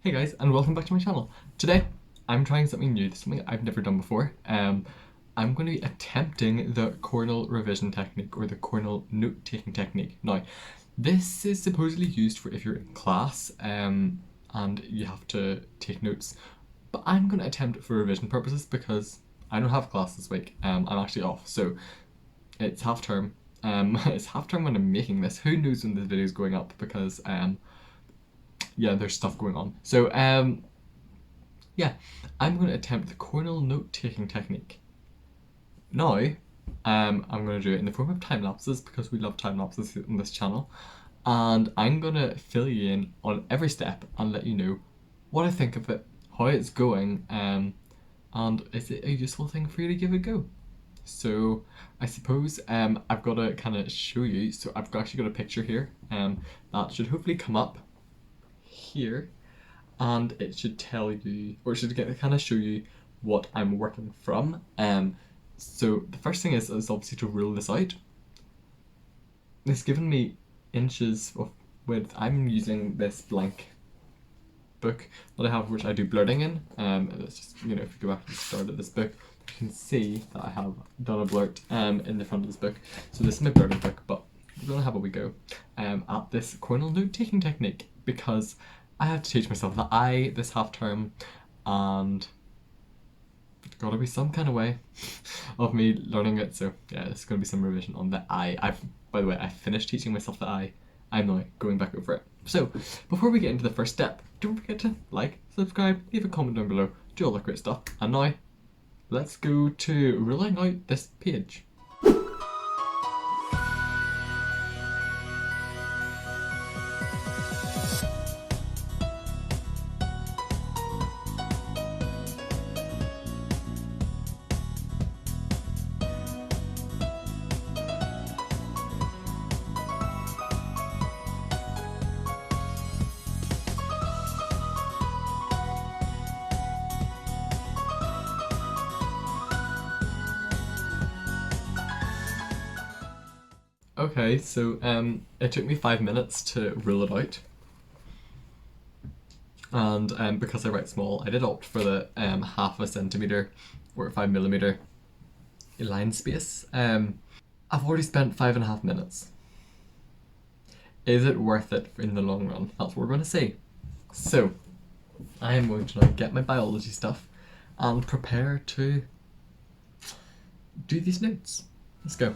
Hey guys, and welcome back to my channel. Today, I'm trying something new, something I've never done before. I'm going to be attempting the Cornell revision technique, or the Cornell note-taking technique. Now, this is supposedly used for if you're in class and you have to take notes, but I'm going to attempt it for revision purposes because I don't have class this week. I'm actually off, so it's half term. It's half term when I'm making this. Who knows when this video is going up because yeah, there's stuff going on. So yeah, I'm going to attempt the Cornell note-taking technique. Now, I'm going to do it in the form of time lapses because we love time lapses on this channel, and I'm going to fill you in on every step and let you know what I think of it, how it's going, and is it a useful thing for you to give a go. So I suppose I've got to kind of show you. So I've actually got a picture here that should hopefully come up here, and it should tell you, or it should kind of show you what I'm working from. So the first thing is obviously to rule this out. It's given me inches of width. I'm using this blank book that I have, which I do blurting in. It's just, you know, if you go back to the start of this book, you can see that I have done a blurt in the front of this book. So this is my blurting book, but we're gonna have a wee go at this Cornell note-taking technique because I have to teach myself the I this half term, and there's gotta be some kind of way of me learning it. So yeah, there's gonna be some revision on the I. By the way, I finished teaching myself the I. I'm now going back over it. So before we get into the first step, don't forget to like, subscribe, leave a comment down below, do all that great stuff. And now, let's go to ruling out this page. Okay, so it took me 5 minutes to rule it out, and because I write small, I did opt for the half a centimeter or 5mm line space. I've already spent 5.5 minutes. Is it worth it in the long run? That's what we're going to see. So I am going to now get my biology stuff and prepare to do these notes. Let's go.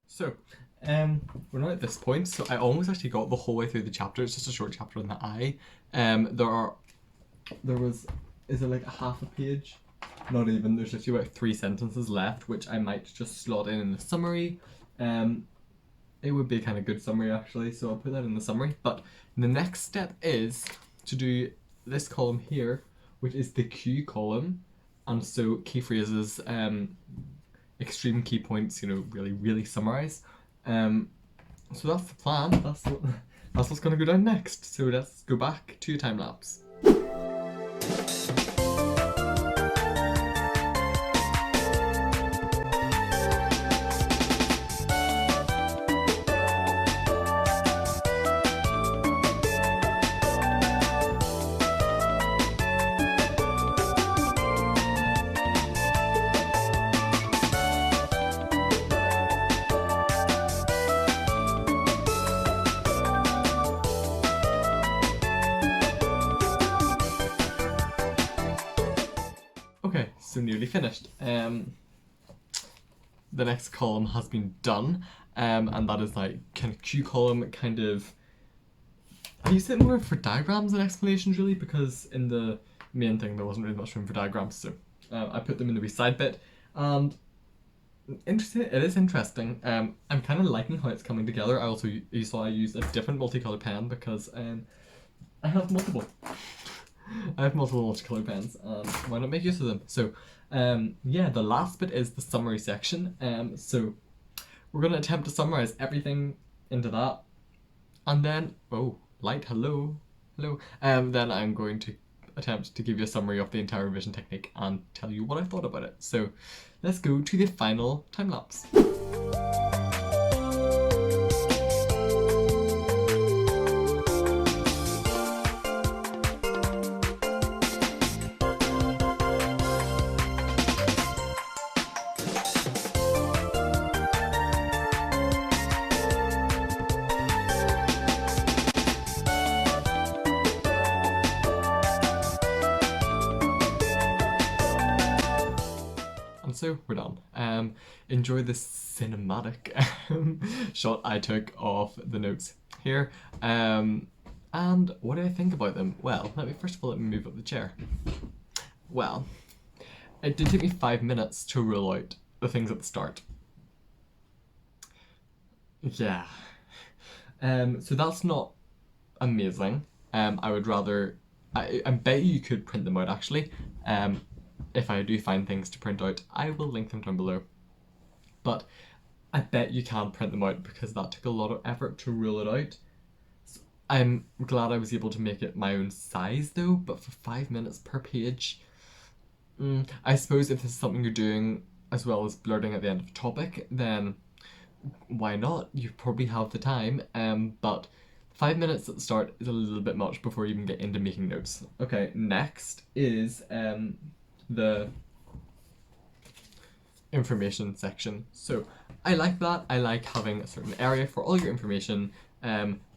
So, we're now at this point, so I almost actually got the whole way through the chapter. It's just a short chapter on the I. Is it like a half a page? Not even, there's actually about 3 sentences left, which I might just slot in the summary. It would be a kind of good summary actually, so I'll put that in the summary. But the next step is to do this column here, which is the Q column, and so key phrases, extreme key points, you know, really summarize. So that's the plan. That's what's gonna go down next. So let's go back to time lapse. Okay, so nearly finished. The next column has been done, and that is like kind of Q column, kind of. I used it more for diagrams and explanations really, because in the main thing there wasn't really much room for diagrams, so I put them in the wee side bit, and Interesting. It is interesting. I'm kind of liking how it's coming together. I also you saw I used a different multicolored pen because I have multiple. I have multiple multicolored pens, and why not make use of them? So, yeah, the last bit is the summary section. So we're gonna attempt to summarize everything into that, and then light, hello, hello. Then I'm going to attempt to give you a summary of the entire revision technique and tell you what I thought about it. So, let's go to the final time lapse. So we're done. Enjoy the cinematic shot I took of the notes here. And what do I think about them? Well, first of all let me move up the chair. Well, it did take me 5 minutes to rule out the things at the start. Yeah. So that's not amazing. I would rather. I bet you could print them out actually. If I do find things to print out, I will link them down below. But I bet you can print them out because that took a lot of effort to rule it out. So I'm glad I was able to make it my own size though, but for 5 minutes per page, I suppose if this is something you're doing as well as blurting at the end of a topic, then why not? You probably have the time, but 5 minutes at the start is a little bit much before you even get into making notes. Okay, next is the information section. So I like that. I like having a certain area for all your information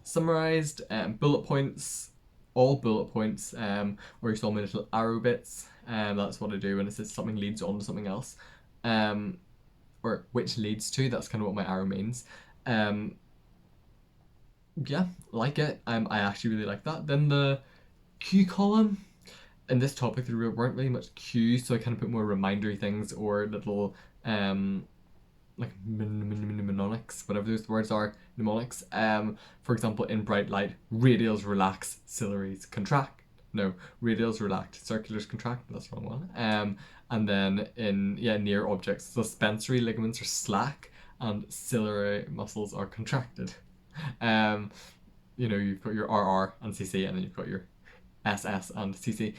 summarized, bullet points, all bullet points, where you saw my little arrow bits. That's what I do when it says something leads on to something else, or which leads to. That's kind of what my arrow means. Yeah, like it. I actually really like that. Then the Q column. In this topic, there weren't really much cues, so I kind of put more remindery things or little, like mnemonics, whatever those words are, mnemonics. For example, in bright light, radials relax, cillaries contract. No, radials relax, circulars contract. That's the wrong one. And then in near objects, suspensory ligaments are slack, and ciliary muscles are contracted. You've got your RR and CC, and then you've got your SS and CC.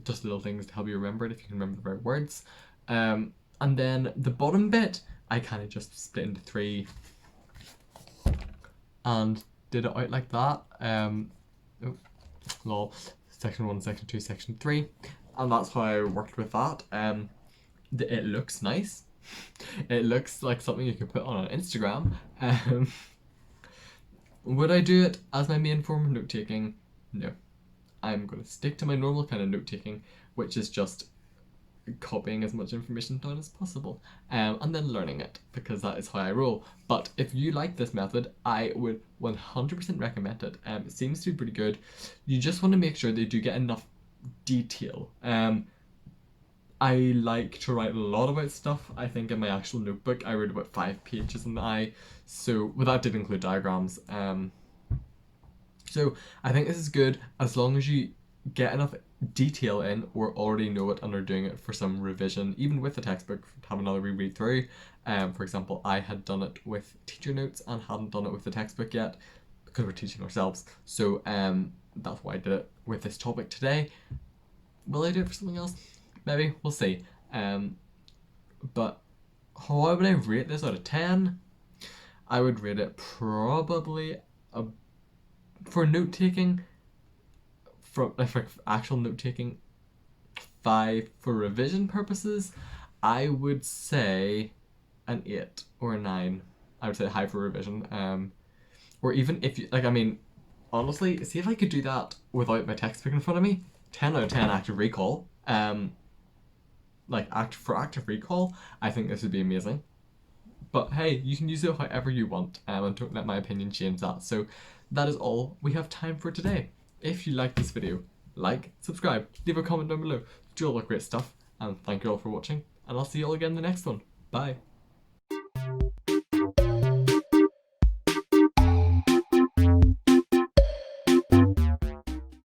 Just little things to help you remember it if you can remember the right words. And then the bottom bit, I kind of just split into 3 and did it out like that. Section 1, section 2, section 3, and that's how I worked with that. It looks nice. It looks like something you can put on an Instagram. Would I do it as my main form of note taking? No. I'm going to stick to my normal kind of note taking, which is just copying as much information down as possible, and then learning it, because that is how I roll. But if you like this method, I would 100% recommend it. It seems to be pretty good. You just want to make sure they do get enough detail. I like to write a lot about stuff. I think in my actual notebook, I wrote about 5 pages in the eye, so that did include diagrams. So I think this is good as long as you get enough detail in or already know it and are doing it for some revision, even with the textbook, to have another reread through. For example, I had done it with teacher notes and hadn't done it with the textbook yet because we're teaching ourselves. So that's why I did it with this topic today. Will I do it for something else? Maybe, we'll see. But how would I rate this out of 10? I would rate it probably for note taking, for actual note taking, 5. For revision purposes, I would say an 8 or a 9. I would say high for revision. Or even if you honestly, see if I could do that without my textbook in front of me. 10 out of 10 active recall. For active recall, I think this would be amazing. But hey, you can use it however you want, and don't let my opinion change that. So that is all we have time for today. If you like this video, like, subscribe, leave a comment down below. Do all that great stuff, and thank you all for watching, and I'll see you all again in the next one. Bye.